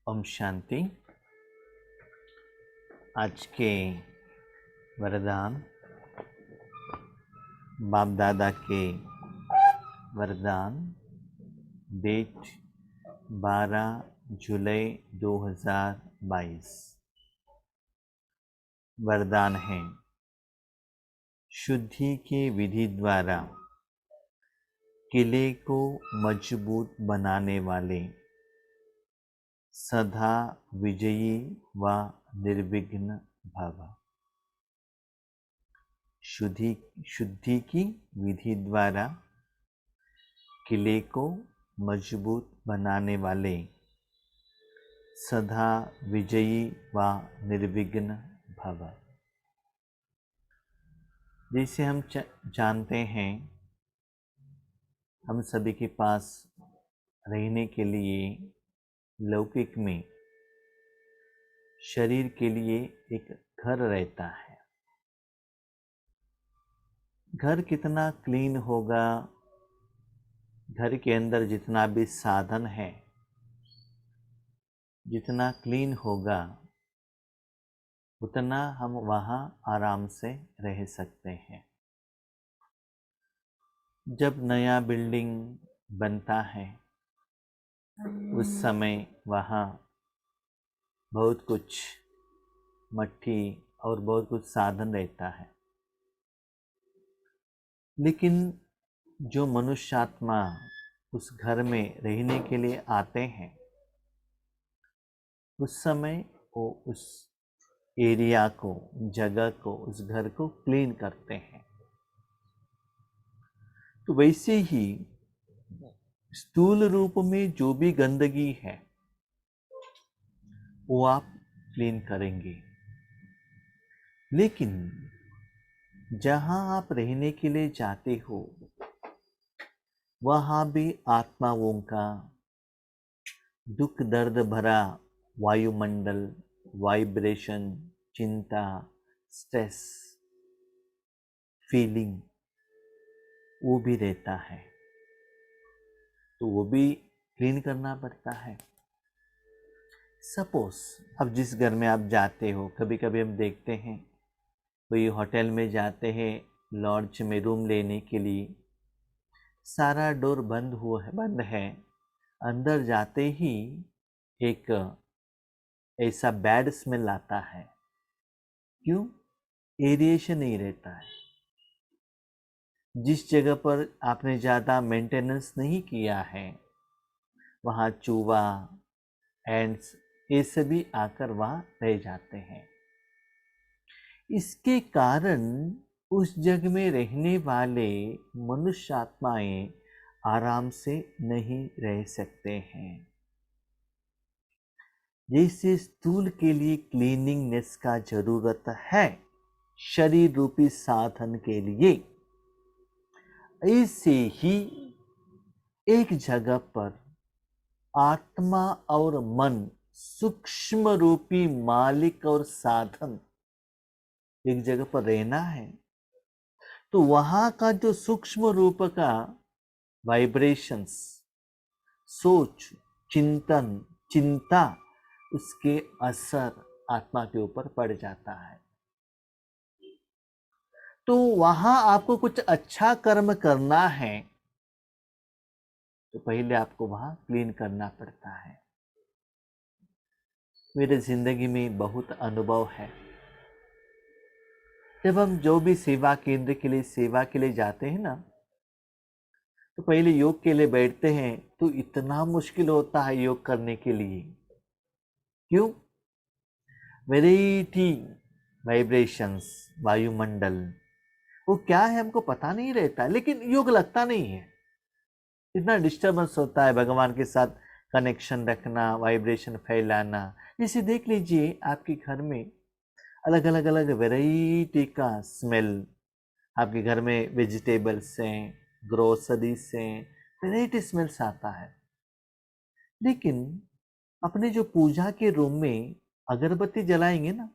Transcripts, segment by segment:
ओम शांति। आज के वरदान बाप दादा के वरदान, डेट 12 जुलाई 2022। वरदान है, शुद्धि के विधि द्वारा किले को मजबूत बनाने वाले सदा विजयी व निर्विघ्न भव। शुद्धि की विधि द्वारा किले को मजबूत बनाने वाले सदा विजयी व निर्विघ्न भव। जैसे हम जानते हैं, हम सभी के पास रहने के लिए लौकिक में शरीर के लिए एक घर रहता है। घर कितना क्लीन होगा, घर के अंदर जितना भी साधन है जितना क्लीन होगा, उतना हम वहाँ आराम से रह सकते हैं। जब नया बिल्डिंग बनता है उस समय वहाँ बहुत कुछ मट्टी और बहुत कुछ साधन रहता है, लेकिन जो मनुष्यात्मा उस घर में रहने के लिए आते हैं, उस समय वो उस एरिया को, जगह को, उस घर को क्लीन करते हैं। तो वैसे ही स्थूल रूप में जो भी गंदगी है वो आप क्लीन करेंगे, लेकिन जहां आप रहने के लिए जाते हो वहां भी आत्माओं का दुख दर्द भरा वायुमंडल, वाइब्रेशन, चिंता, स्ट्रेस, फीलिंग वो भी रहता है, तो वो भी क्लीन करना पड़ता है। सपोज अब जिस घर में आप जाते हो, कभी कभी हम देखते हैं कोई होटल में जाते हैं, लॉज में रूम लेने के लिए, सारा डोर बंद है। अंदर जाते ही एक ऐसा बैड स्मेल आता है। क्यों? एरिएशन नहीं रहता है। जिस जगह पर आपने ज़्यादा मेंटेनेंस नहीं किया है वहाँ चूहा, एंड्स, ये सभी आकर वहाँ रह जाते हैं। इसके कारण उस जग में रहने वाले मनुष्य आत्माएं आराम से नहीं रह सकते हैं। जैसे स्थूल के लिए क्लीनिंगनेस का जरूरत है शरीर रूपी साधन के लिए, ऐसे ही एक जगह पर आत्मा और मन सूक्ष्म रूपी मालिक और साधन एक जगह पर रहना है, तो वहां का जो सूक्ष्म रूप का वाइब्रेशंस, सोच, चिंतन, चिंता, उसके असर आत्मा के ऊपर पड़ जाता है। तो वहां आपको कुछ अच्छा कर्म करना है तो पहले आपको वहां क्लीन करना पड़ता है। मेरे जिंदगी में बहुत अनुभव है। जब हम जो भी सेवा केंद्र के लिए, सेवा के लिए जाते हैं ना, तो पहले योग के लिए बैठते हैं तो इतना मुश्किल होता है योग करने के लिए। क्यों? वेराइटी वाइब्रेशंस, वायुमंडल, वो क्या है हमको पता नहीं रहता, लेकिन योग लगता नहीं है। इतना डिस्टर्बेंस होता है भगवान के साथ कनेक्शन रखना, वाइब्रेशन फैलाना। इसे देख लीजिए, आपके घर में अलग अलग अलग वेराइटी का स्मेल, आपके घर में वेजिटेबल्स से, ग्रोसरी से वेराइटी स्मेल्स आता है, लेकिन अपने जो पूजा के रूम में अगरबत्ती जलाएंगे ना,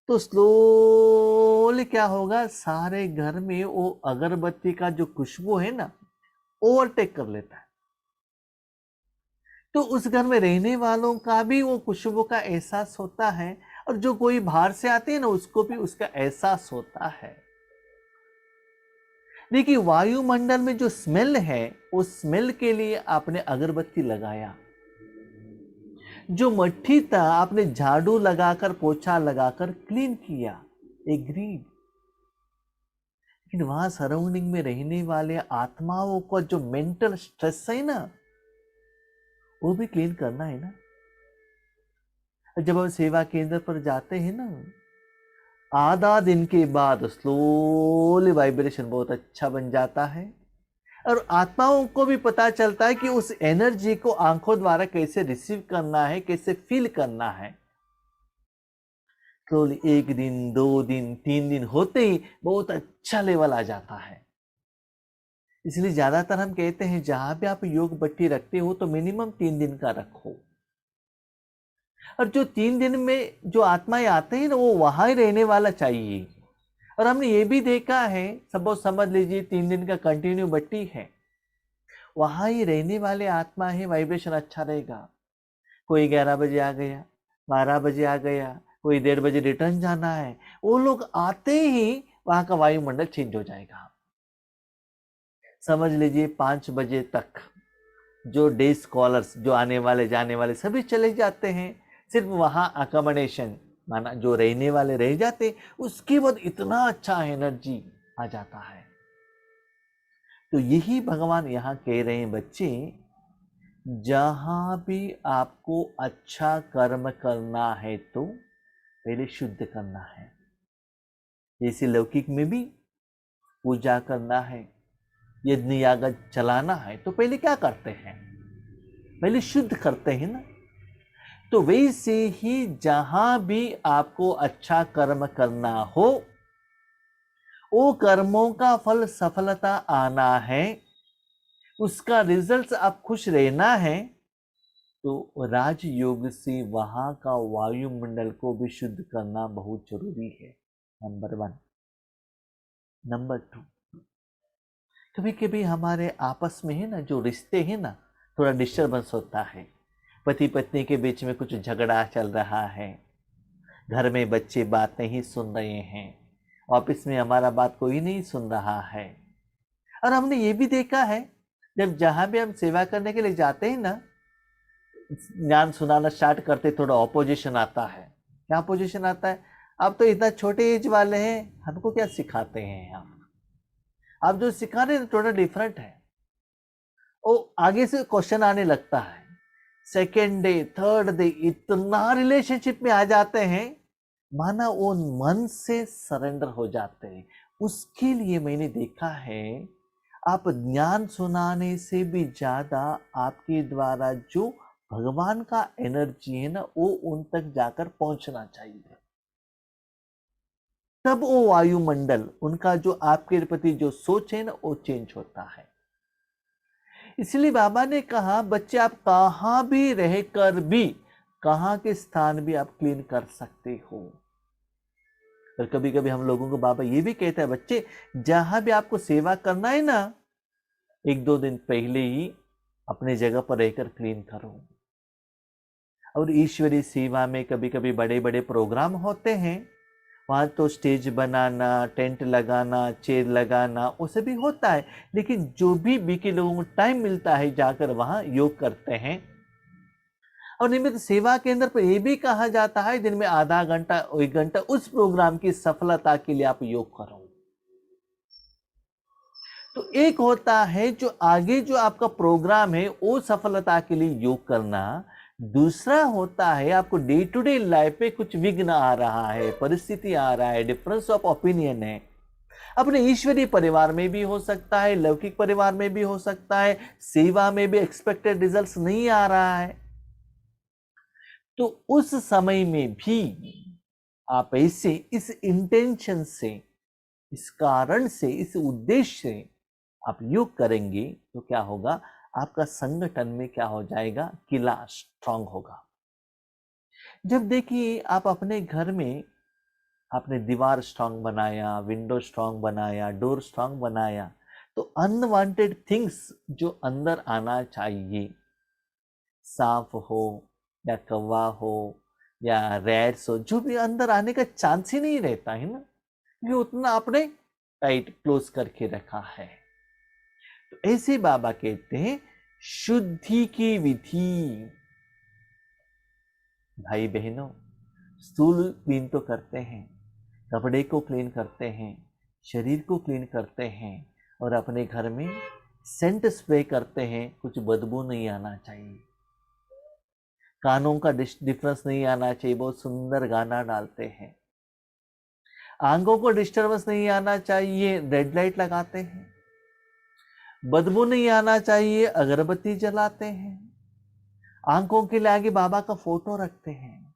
तो स्लोली क्या होगा, सारे घर में वो अगरबत्ती का जो खुशबू है ना, ओवरटेक कर लेता है। तो उस घर में रहने वालों का भी वो खुशबू का एहसास होता है, और जो कोई बाहर से आते हैं ना उसको भी उसका एहसास होता है। देखिए, वायुमंडल में जो स्मेल है, उस स्मेल के लिए आपने अगरबत्ती लगाया, जो मट्टी था आपने झाड़ू लगाकर पोछा लगाकर क्लीन किया, एग्रीड। लेकिन वहां सराउंडिंग में रहने वाले आत्माओं का जो मेंटल स्ट्रेस है ना, वो भी क्लीन करना है ना। जब हम सेवा केंद्र पर जाते हैं ना, आधा दिन के बाद स्लोली वाइब्रेशन बहुत अच्छा बन जाता है, और आत्माओं को भी पता चलता है कि उस एनर्जी को आंखों द्वारा कैसे रिसीव करना है, कैसे फील करना है। स्लोली 1 दिन 2 दिन 3 दिन होते ही बहुत अच्छा लेवल आ जाता है। इसलिए ज्यादातर हम कहते हैं जहां भी आप योग बट्टी रखते हो तो मिनिमम 3 दिन का रखो, और जो 3 दिन में जो आत्माएं आते हैं ना वो वहां ही रहने वाला चाहिए। और हमने ये भी देखा है, सब समझ लीजिए 3 दिन का कंटिन्यू बट्टी है, वहां ही रहने वाले आत्मा है, वाइब्रेशन अच्छा रहेगा। कोई 11 बजे आ गया, 12 बजे आ गया, कोई 1:30 बजे रिटर्न जाना है, वो लोग आते ही वहां का वायुमंडल चेंज हो जाएगा। समझ लीजिए 5 बजे तक जो डे स्कॉलर्स, जो आने वाले जाने वाले सभी चले जाते हैं, सिर्फ वहां अकोमोडेशन माना जो रहने वाले रह जाते, उसके बाद इतना अच्छा एनर्जी आ जाता है। तो यही भगवान यहाँ कह रहे हैं, बच्चे जहां भी आपको अच्छा कर्म करना है तो पहले शुद्ध करना है। जैसे लौकिक में भी पूजा करना है, यज्ञ याग चलाना है, तो पहले क्या करते हैं, पहले शुद्ध करते हैं ना। तो वैसे ही जहां भी आपको अच्छा कर्म करना हो, वो कर्मों का फल सफलता आना है, उसका रिजल्ट आप खुश रहना है, तो राजयोग से वहां का वायुमंडल को भी शुद्ध करना बहुत जरूरी है। नंबर 1। नंबर 2, कभी कभी हमारे आपस में है ना जो रिश्ते हैं ना, थोड़ा डिस्टर्बेंस होता है। पति पत्नी के बीच में कुछ झगड़ा चल रहा है, घर में बच्चे बात नहीं सुन रहे हैं, ऑफिस में हमारा बात कोई नहीं सुन रहा है। और हमने ये भी देखा है, जब जहां भी हम सेवा करने के लिए जाते हैं ना, ज्ञान सुनाना स्टार्ट करते, थोड़ा ऑपोजिशन आता है। क्या ऑपोजिशन आता है, आप तो इतना छोटे एज वाले हैं, हमको क्या सिखाते हैं आप जो सिखा रहे हैं थोड़ा डिफरेंट है। वो आगे से क्वेश्चन आने लगता है, सेकेंड डे थर्ड डे इतना रिलेशनशिप में आ जाते हैं, माना वो मन से सरेंडर हो जाते हैं। उसके लिए मैंने देखा है, आप ज्ञान सुनाने से भी ज्यादा आपके द्वारा जो भगवान का एनर्जी है ना, वो उन तक जाकर पहुंचना चाहिए। तब वो वायुमंडल, उनका जो आपके प्रति जो सोच है ना, वो चेंज होता है। इसलिए बाबा ने कहा, बच्चे आप कहां भी रहकर भी, कहां के स्थान भी आप क्लीन कर सकते हो। और कभी कभी हम लोगों को बाबा ये भी कहता है, बच्चे जहां भी आपको सेवा करना है ना, 1-2 दिन पहले ही अपने जगह पर रहकर क्लीन करो। और ईश्वरीय सेवा में कभी कभी बड़े बड़े प्रोग्राम होते हैं, वहां तो स्टेज बनाना, टेंट लगाना, चेयर लगाना, वो सभी होता है। लेकिन जो भी बीके लोगों को टाइम मिलता है जाकर वहां योग करते हैं। और नियमित सेवा केंद्र पर यह भी कहा जाता है, दिन में आधा घंटा 1 घंटा उस प्रोग्राम की सफलता के लिए आप योग करो। तो एक होता है जो आगे जो आपका प्रोग्राम है वो सफलता के लिए योग करना, दूसरा होता है आपको डे टू डे लाइफ में कुछ विघ्न आ रहा है, परिस्थिति आ रहा है, डिफरेंस ऑफ ओपिनियन है। अपने ईश्वरीय परिवार में भी हो सकता है, लौकिक परिवार में भी हो सकता है, सेवा में भी एक्सपेक्टेड रिजल्ट्स नहीं आ रहा है। तो उस समय में भी आप ऐसे इस इंटेंशन से, इस कारण से, इस उद्देश्य से आप योग करेंगे, तो क्या होगा, आपका संगठन में क्या हो जाएगा, किला स्ट्रांग होगा। जब देखिए आप अपने घर में आपने दीवार स्ट्रांग बनाया, विंडो स्ट्रांग बनाया, डोर स्ट्रांग बनाया, तो अनवांटेड थिंग्स जो अंदर आना चाहिए, सांप हो या कौवा हो या रैट्स हो, जो भी अंदर आने का चांस ही नहीं रहता है ना, ये उतना आपने टाइट क्लोज करके रखा है। तो ऐसे बाबा कहते हैं शुद्धि की विधि। भाई बहनों, स्थूल क्लीन तो करते हैं, कपड़े को क्लीन करते हैं, शरीर को क्लीन करते हैं, और अपने घर में सेंट स्प्रे करते हैं, कुछ बदबू नहीं आना चाहिए, कानों का डिफरेंस नहीं आना चाहिए, बहुत सुंदर गाना डालते हैं, आंखों को डिस्टर्बेंस नहीं आना चाहिए, रेड लाइट लगाते हैं, बदबू नहीं आना चाहिए, अगरबत्ती जलाते हैं, आंखों के लिए आगे बाबा का फोटो रखते हैं।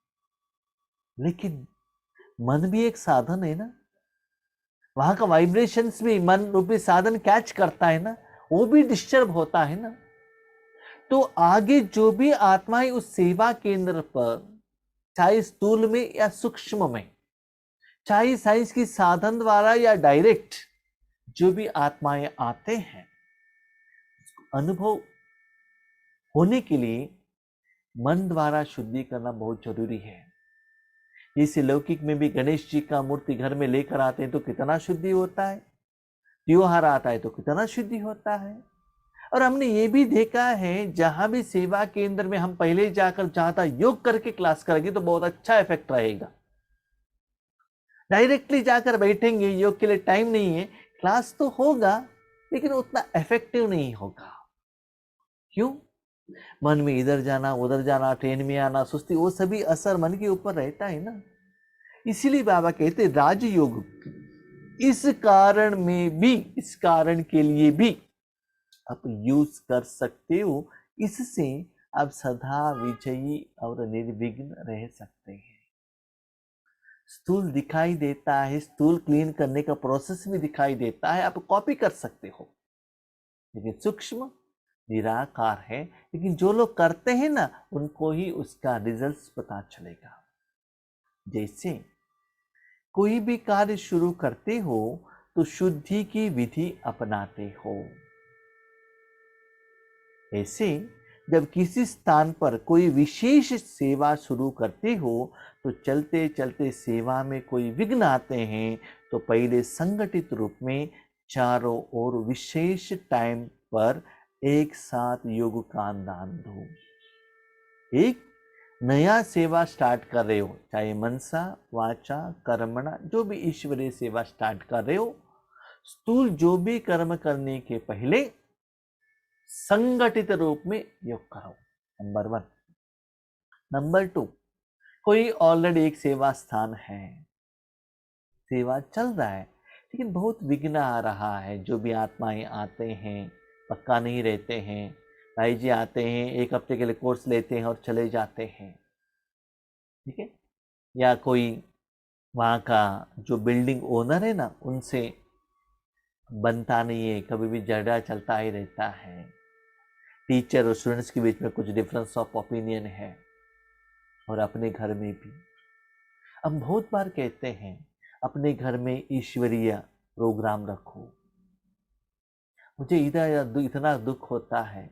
लेकिन मन भी एक साधन है ना, वहां का वाइब्रेशंस भी मन रूपी साधन कैच करता है ना, वो भी डिस्टर्ब होता है ना। तो आगे जो भी आत्माएं उस सेवा केंद्र पर, चाहे स्थूल में या सूक्ष्म में, चाहे साइंस की साधन द्वारा या डायरेक्ट, जो भी आत्माएं आते हैं, अनुभव होने के लिए मन द्वारा शुद्धि करना बहुत जरूरी है। इसे लौकिक में भी गणेश जी का मूर्ति घर में लेकर आते हैं तो कितना शुद्धि होता है, त्योहार आता है तो कितना शुद्धि होता है। और हमने ये भी देखा है, जहां भी सेवा केंद्र में हम पहले जाकर चाहता योग करके क्लास करेंगे तो बहुत अच्छा इफेक्ट रहेगा। डायरेक्टली जाकर बैठेंगे, योग के लिए टाइम नहीं है, क्लास तो होगा लेकिन उतना इफेक्टिव नहीं होगा। क्यों? मन में इधर जाना उधर जाना, ट्रेन में आना, सुस्ती, वो सभी असर मन के ऊपर रहता है ना। इसीलिए बाबा कहते राजयोग इस कारण में भी, इस कारण के लिए भी आप यूज कर सकते हो, इससे आप सदा विजयी और निर्विघ्न रह सकते हैं। स्थूल दिखाई देता है, स्थूल क्लीन करने का प्रोसेस भी दिखाई देता है, आप कॉपी कर सकते हो, लेकिन सूक्ष्म निराकार है। लेकिन जो लोग करते हैं ना, उनको ही उसका रिजल्ट पता चलेगा। जैसे कोई भी कार्य शुरू करते हो तो शुद्धि की विधि अपनाते हो, ऐसे जब किसी स्थान पर कोई विशेष सेवा शुरू करते हो तो चलते चलते सेवा में कोई विघ्न आते हैं तो पहले संगठित रूप में चारों ओर विशेष टाइम पर एक साथ योग का दान दो। एक नया सेवा स्टार्ट कर रहे हो, चाहे मनसा वाचा कर्मणा, जो भी ईश्वरीय सेवा स्टार्ट कर रहे हो, स्थूल जो भी कर्म करने के पहले संगठित रूप में योग करो, नंबर 1। नंबर 2, कोई ऑलरेडी एक सेवा स्थान है, सेवा चल रहा है, लेकिन बहुत विघ्न आ रहा है, जो भी आत्माएं आते हैं पक्का नहीं रहते हैं, भाई जी आते हैं 1 हफ्ते के लिए कोर्स लेते हैं और चले जाते हैं, ठीक है, या कोई वहाँ का जो बिल्डिंग ओनर है ना, उनसे बनता नहीं है, कभी भी झगड़ा चलता ही रहता है, टीचर और स्टूडेंट्स के बीच में कुछ डिफरेंस ऑफ ओपिनियन है, और अपने घर में भी। हम बहुत बार कहते हैं अपने घर में ईश्वरीय प्रोग्राम रखो, मुझे इतना दुख होता है,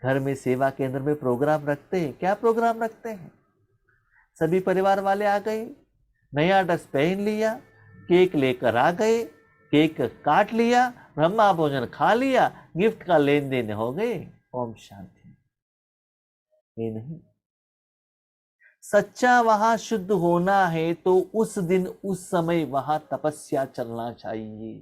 घर में सेवा केंद्र में प्रोग्राम रखते हैं, क्या प्रोग्राम रखते हैं, सभी परिवार वाले आ गए, नया ड्रेस पहन लिया, केक लेकर आ गए, केक काट लिया, ब्रह्मा भोजन खा लिया, गिफ्ट का लेन देन हो गए, ओम शांति। ये नहीं, सच्चा वहां शुद्ध होना है तो उस दिन उस समय वहां तपस्या चलना चाहिए।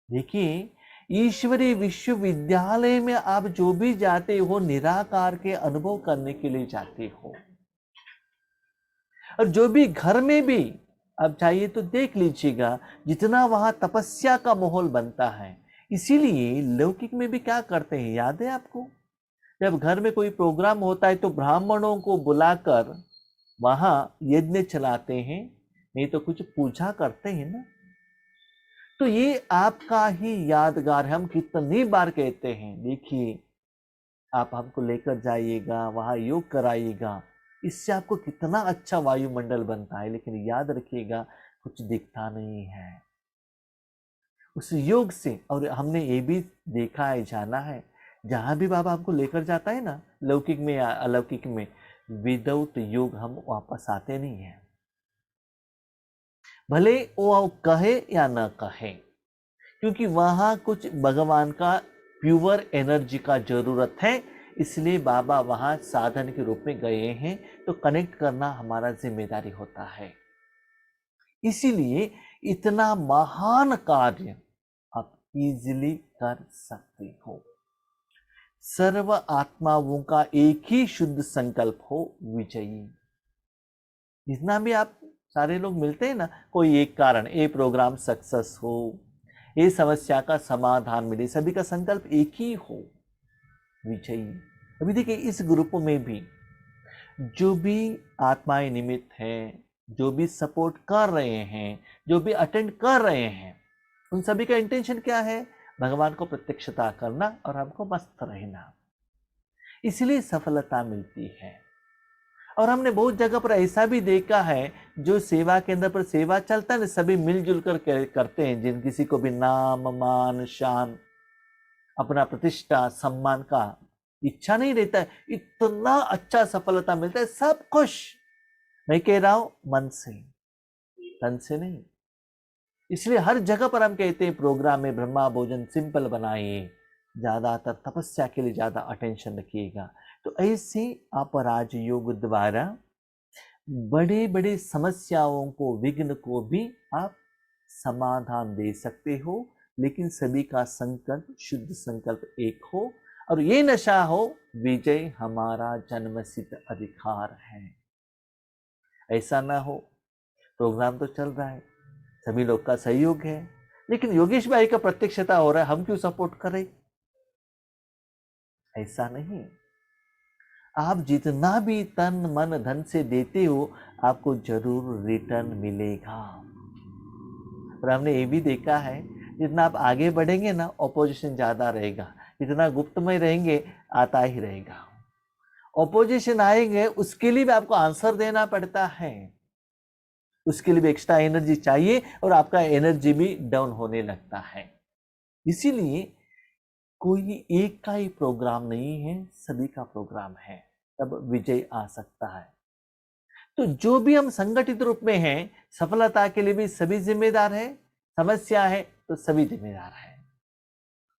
देखिए, ईश्वरीय विश्वविद्यालय में आप जो भी जाते हो निराकार के अनुभव करने के लिए जाते हो, और जो भी घर में भी आप चाहिए तो देख लीजिएगा जितना वहां तपस्या का माहौल बनता है। इसीलिए लौकिक में भी क्या करते हैं, याद है आपको, जब घर में कोई प्रोग्राम होता है तो ब्राह्मणों को बुलाकर वहां यज्ञ चलाते हैं, नहीं तो कुछ पूजा करते हैं ना। तो ये आपका ही यादगार है, हम कितनी बार कहते हैं, देखिए आप हमको लेकर जाइएगा, वहां योग कराइएगा, इससे आपको कितना अच्छा वायुमंडल बनता है, लेकिन याद रखिएगा कुछ दिखता नहीं है उस योग से। और हमने ये भी देखा है, जाना है, जहां भी बाबा हमको लेकर जाता है ना, लौकिक में या अलौकिक में, विदाउट योग हम वापस आते नहीं है, भले वो कहे या ना कहे, क्योंकि वहां कुछ भगवान का प्योर एनर्जी का जरूरत है। इसलिए बाबा वहां साधन के रूप में गए हैं, तो कनेक्ट करना हमारा जिम्मेदारी होता है। इसीलिए इतना महान कार्य आप इजीली कर सकते हो। सर्व आत्माओं का एक ही शुद्ध संकल्प हो विजयी। जितना भी आप सारे लोग मिलते हैं ना, कोई एक कारण, ये प्रोग्राम सक्सेस हो, ये समस्या का समाधान मिले, सभी का संकल्प एक ही हो, विजयी। अभी देखिए इस ग्रुप में भी जो भी आत्माएं निमित्त हैं, जो भी सपोर्ट कर रहे हैं, जो भी अटेंड कर रहे हैं, उन सभी का इंटेंशन क्या है? भगवान को प्रत्यक्षता करना और हमको मस्त रहना। इसलिए सफलता मिलती है। और हमने बहुत जगह पर ऐसा भी देखा है, जो सेवा केंद्र पर सेवा चलता है ना, सभी मिलजुल कर करते हैं, जिन किसी को भी नाम मान शान, अपना प्रतिष्ठा सम्मान का इच्छा नहीं रहता है, इतना अच्छा सफलता मिलता है, सब खुश। मैं कह रहा हूं मन से, तन से नहीं। इसलिए हर जगह पर हम कहते हैं प्रोग्राम में ब्रह्मा भोजन सिंपल बनाइए, ज्यादातर तपस्या के लिए ज्यादा अटेंशन रखिएगा। तो ऐसे आप राजयोग द्वारा बड़े बड़े समस्याओं को, विघ्न को भी आप समाधान दे सकते हो, लेकिन सभी का संकल्प, शुद्ध संकल्प एक हो, और ये नशा हो, विजय हमारा जन्मसिद्ध अधिकार है। ऐसा ना हो, प्रोग्राम तो चल रहा है, सभी लोग का सहयोग है, लेकिन योगेश भाई का प्रत्यक्षता हो रहा है, हम क्यों सपोर्ट करें? ऐसा नहीं। आप जितना भी तन मन धन से देते हो, आपको जरूर रिटर्न मिलेगा। और हमने ये भी देखा है, जितना आप आगे बढ़ेंगे ना, ऑपोजिशन ज्यादा रहेगा, जितना गुप्त में रहेंगे आता ही रहेगा। ऑपोजिशन आएंगे, उसके लिए भी आपको आंसर देना पड़ता है, उसके लिए भी एक्स्ट्रा एनर्जी चाहिए, और आपका एनर्जी भी डाउन होने लगता है। इसीलिए कोई एक का ही प्रोग्राम नहीं है, सभी का प्रोग्राम है, तब विजय आ सकता है। तो जो भी हम संगठित रूप में हैं, सफलता के लिए भी सभी जिम्मेदार है, समस्या है तो सभी जिम्मेदार है।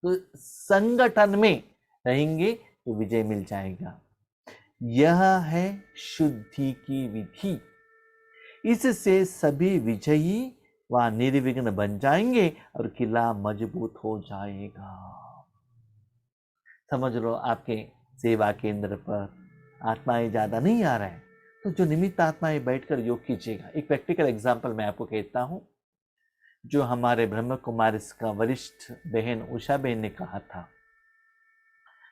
तो संगठन में रहेंगे तो विजय मिल जाएगा। यह है शुद्धि की विधि। इससे सभी विजयी व निर्विघ्न बन जाएंगे और किला मजबूत हो जाएगा। समझ लो, आपके सेवा केंद्र पर आत्माएं ज्यादा नहीं आ रहे हैं, तो जो निमित्त आत्माएं बैठकर योग कीजिएगा। एक प्रैक्टिकल एग्जांपल मैं आपको कहता हूं, जो हमारे ब्रह्म कुमारी का वरिष्ठ बहन उषा बहन ने कहा था।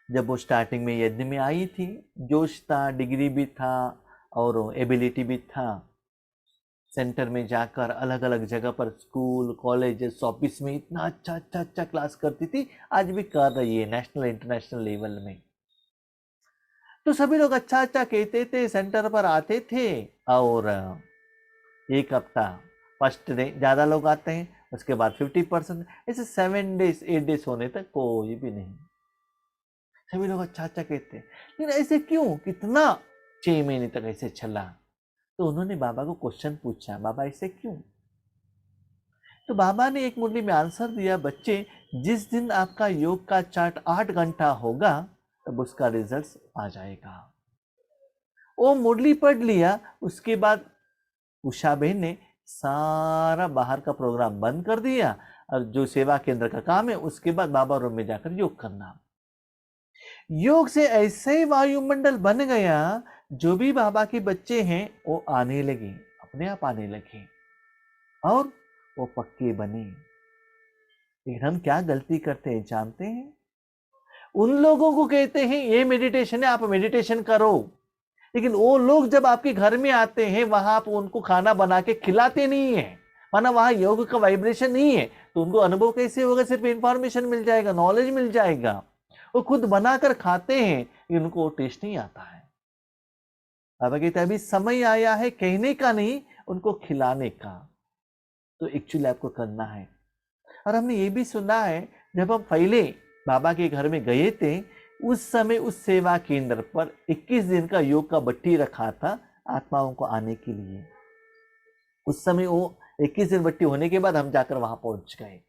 जब वो स्टार्टिंग में यज्ञ में आई थी, जोश था, डिग्री भी था और एबिलिटी भी था। सेंटर में जाकर अलग अलग जगह पर स्कूल कॉलेजेस ऑफिस में इतना अच्छा क्लास करती थी, आज भी कर रही है नेशनल इंटरनेशनल लेवल में। तो सभी लोग अच्छा कहते थे, सेंटर पर आते थे, और एक हफ्ता फर्स्ट डे ज्यादा लोग आते हैं, उसके बाद 50%, ऐसे 7 डेज 8 डेज होने तक कोई भी नहीं। सभी लोग अच्छा कहते हैं, लेकिन ऐसे क्यों, कितना 6 महीने तक ऐसे चला। तो उन्होंने बाबा को क्वेश्चन पूछा, बाबा ऐसे क्यों? तो बाबा ने एक मुरली में आंसर दिया, बच्चे जिस दिन आपका योग का चार्ट 8 घंटा होगा, तब उसका रिजल्ट आ जाएगा। वो मुरली पढ़ लिया, उसके बाद उषा बहन ने सारा बाहर का प्रोग्राम बंद कर दिया, और जो सेवा केंद्र का काम है उसके बाद बाबा रूम में जाकर योग करना। योग से ऐसे वायुमंडल बन गया, जो भी बाबा के बच्चे हैं वो आने लगे, अपने आप आने लगे, और वो पक्के बने। लेकिन हम क्या गलती करते हैं जानते हैं? उन लोगों को कहते हैं ये मेडिटेशन है, आप मेडिटेशन करो, लेकिन वो लोग जब आपके घर में आते हैं, वहां आप उनको खाना बना के खिलाते नहीं है, माना वहां योग का वाइब्रेशन नहीं है, तो उनको अनुभव कैसे होगा? सिर्फ इंफॉर्मेशन मिल जाएगा, नॉलेज मिल जाएगा। वो खुद बनाकर खाते हैं, उनको टेस्ट नहीं आता है। बाबा कहते हैं अभी समय आया है कहने का नहीं, उनको खिलाने का। तो एक्चुअली आपको करना है। और हमने ये भी सुना है, जब हम पहले बाबा के घर में गए थे, उस समय उस सेवा केंद्र पर 21 दिन का योग का बट्टी रखा था आत्माओं को आने के लिए। उस समय वो 21 दिन बट्टी होने के बाद हम जाकर वहां पहुंच गए।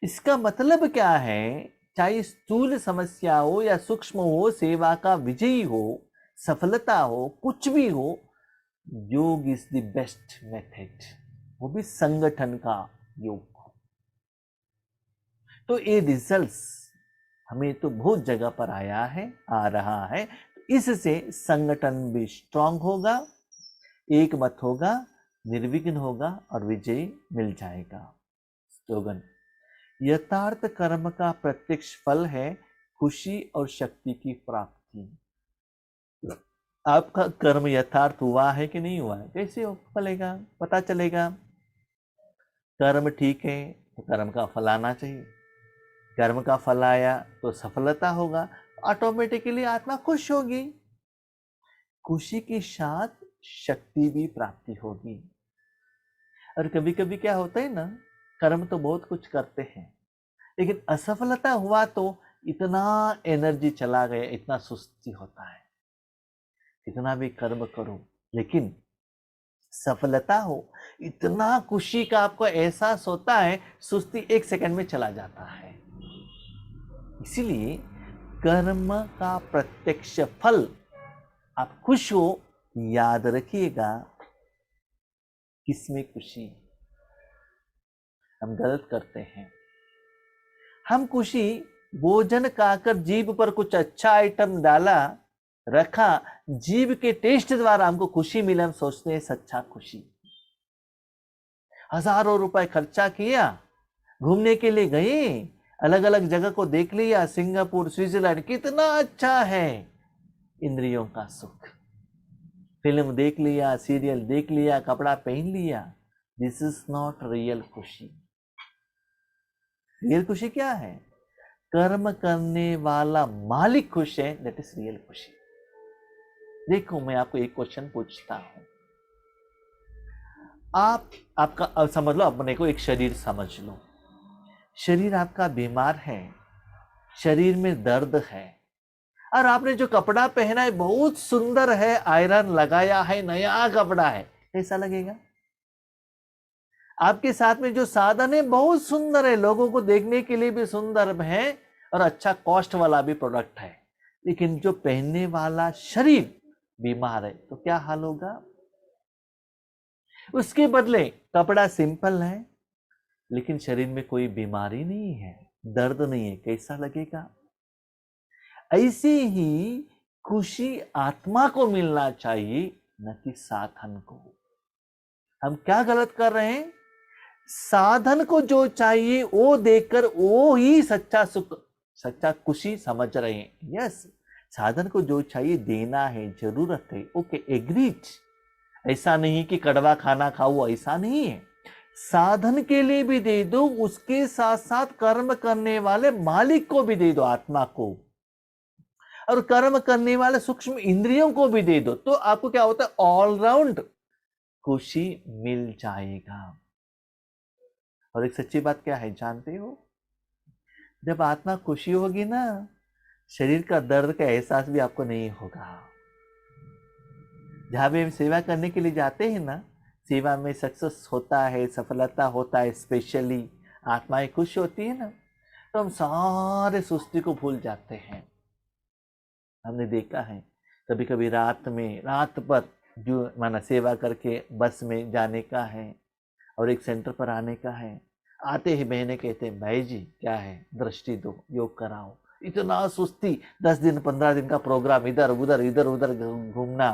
इसका मतलब क्या है, चाहे स्थूल समस्या हो या सूक्ष्म हो, सेवा का विजयी हो, सफलता हो, कुछ भी हो, योग इज द बेस्ट मेथड, वो भी संगठन का योग। तो ये रिजल्ट्स हमें तो बहुत जगह पर आया है, आ रहा है। इससे संगठन भी स्ट्रांग होगा, एक मत होगा, निर्विघ्न होगा और विजय मिल जाएगा। स्लोगन, यथार्थ कर्म का प्रत्यक्ष फल है खुशी और शक्ति की प्राप्ति। आपका कर्म यथार्थ हुआ है कि नहीं हुआ है, कैसे हो फलेगा, पता चलेगा। कर्म ठीक है तो कर्म का फल आना चाहिए, कर्म का फल आया तो सफलता होगा, ऑटोमेटिकली आत्मा खुश होगी, खुशी के साथ शक्ति भी प्राप्ति होगी। और कभी कभी क्या होता है ना, कर्म तो बहुत कुछ करते हैं लेकिन असफलता हुआ तो इतना एनर्जी चला गया, इतना सुस्ती होता है, कितना भी कर्म करो लेकिन सफलता हो इतना खुशी का आपको एहसास होता है, सुस्ती 1 सेकंड में चला जाता है। इसीलिए कर्म का प्रत्यक्ष फल, आप खुश हो, याद रखिएगा किसमें खुशी। हम गलत करते हैं, हम खुशी भोजन खाकर जीभ पर कुछ अच्छा आइटम डाला, रखा, जीभ के टेस्ट द्वारा हमको खुशी मिला, हम सोचते हैं सच्चा खुशी। हजारों रुपए खर्चा किया, घूमने के लिए गए, अलग अलग जगह को देख लिया, सिंगापुर, स्विट्जरलैंड, कितना अच्छा है, इंद्रियों का सुख। फिल्म देख लिया, सीरियल देख लिया, कपड़ा पहन लिया, दिस इज नॉट रियल खुशी। रियल खुशी क्या है? कर्म करने वाला मालिक खुश है, दैट इज रियल खुशी। देखो मैं आपको एक क्वेश्चन पूछता हूं, आपका समझ लो, अपने को एक शरीर समझ लो, शरीर आपका बीमार है, शरीर में दर्द है, और आपने जो कपड़ा पहना है बहुत सुंदर है, आयरन लगाया है, नया कपड़ा है, कैसा लगेगा? आपके साथ में जो साधन है बहुत सुंदर है, लोगों को देखने के लिए भी सुंदर है और अच्छा कॉस्ट वाला भी प्रोडक्ट है, लेकिन जो पहनने वाला शरीर बीमार है तो क्या हाल होगा? उसके बदले कपड़ा सिंपल है लेकिन शरीर में कोई बीमारी नहीं है, दर्द नहीं है, कैसा लगेगा? ऐसे ही खुशी आत्मा को मिलना चाहिए, न कि साधन को। हम क्या गलत कर रहे हैं? साधन को जो चाहिए वो देकर वो ही सच्चा सुख, सच्चा खुशी समझ रहे हैं। यस, साधन को जो चाहिए देना है, जरूरत है, ओके, एग्रीड। ऐसा नहीं कि कड़वा खाना खाओ, ऐसा नहीं है, साधन के लिए भी दे दो, उसके साथ साथ कर्म करने वाले मालिक को भी दे दो, आत्मा को, और कर्म करने वाले सूक्ष्म इंद्रियों को भी दे दो, तो आपको क्या होता है? ऑलराउंड खुशी मिल जाएगा। और एक सच्ची बात क्या है जानते हो? जब आत्मा खुशी होगी ना, शरीर का दर्द का एहसास भी आपको नहीं होगा। जहां भी हम सेवा करने के लिए जाते हैं ना, सेवा में सक्सेस होता है, सफलता होता है, स्पेशली आत्माएं खुश होती है ना, तो हम सारे सुस्ती को भूल जाते हैं। हमने देखा है कभी कभी रात पर जो माना सेवा करके बस में जाने का है और एक सेंटर पर आने का है, आते ही बहने कहते हैं भाई जी क्या है, दृष्टि दो, योग कराओ। इतना सुस्ती, 10 दिन 15 दिन का प्रोग्राम, इधर उधर घूमना,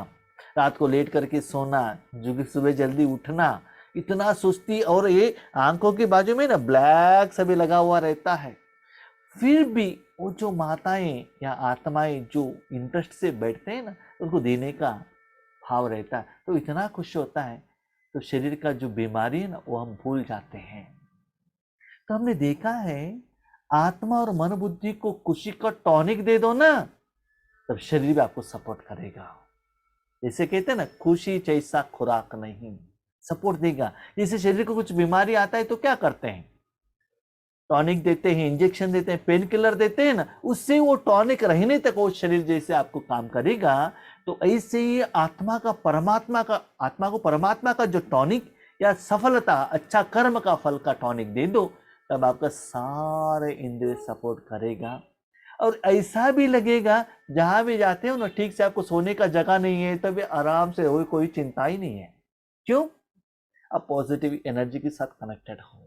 रात को लेट करके सोना, सुबह जल्दी उठना, इतना सुस्ती, और ये आंखों के बाजू में ना ब्लैक सभी लगा हुआ रहता है। फिर भी वो जो माताएं या आत्माएं जो इंटरेस्ट से बैठते हैं ना, उनको देने का भाव रहता है, तो इतना खुश होता है, तो शरीर का जो बीमारी है ना वो हम भूल जाते हैं। तो हमने देखा है आत्मा और मन बुद्धि को खुशी का टॉनिक दे दो ना, तब शरीर भी आपको सपोर्ट करेगा। जैसे कहते हैं ना, खुशी जैसा खुराक नहीं, सपोर्ट देगा। जैसे शरीर को कुछ बीमारी आता है तो क्या करते हैं? टॉनिक देते हैं, इंजेक्शन देते हैं, पेन किलर देते हैं ना, उससे वो टॉनिक रहने तक वो शरीर जैसे आपको काम करेगा। तो ऐसे ही आत्मा को परमात्मा का जो टॉनिक या सफलता, अच्छा कर्म का फल का टॉनिक दे दो, तब आपका सारे इंद्रिय सपोर्ट करेगा। और ऐसा भी लगेगा जहां भी जाते हो ना, ठीक से आपको सोने का जगह नहीं है तब आराम से हो, कोई चिंता ही नहीं है। क्यों? आप पॉजिटिव एनर्जी के साथ कनेक्टेड हो।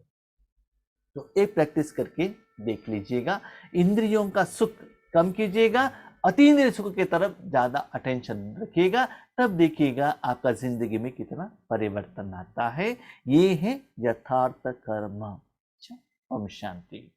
तो एक प्रैक्टिस करके देख लीजिएगा। इंद्रियों का सुख कम कीजिएगा, अतीन्द्रिय सुख की तरफ ज्यादा अटेंशन रखिएगा, तब देखिएगा आपका जिंदगी में कितना परिवर्तन आता है। ये है यथार्थ कर्म। ओम शांति।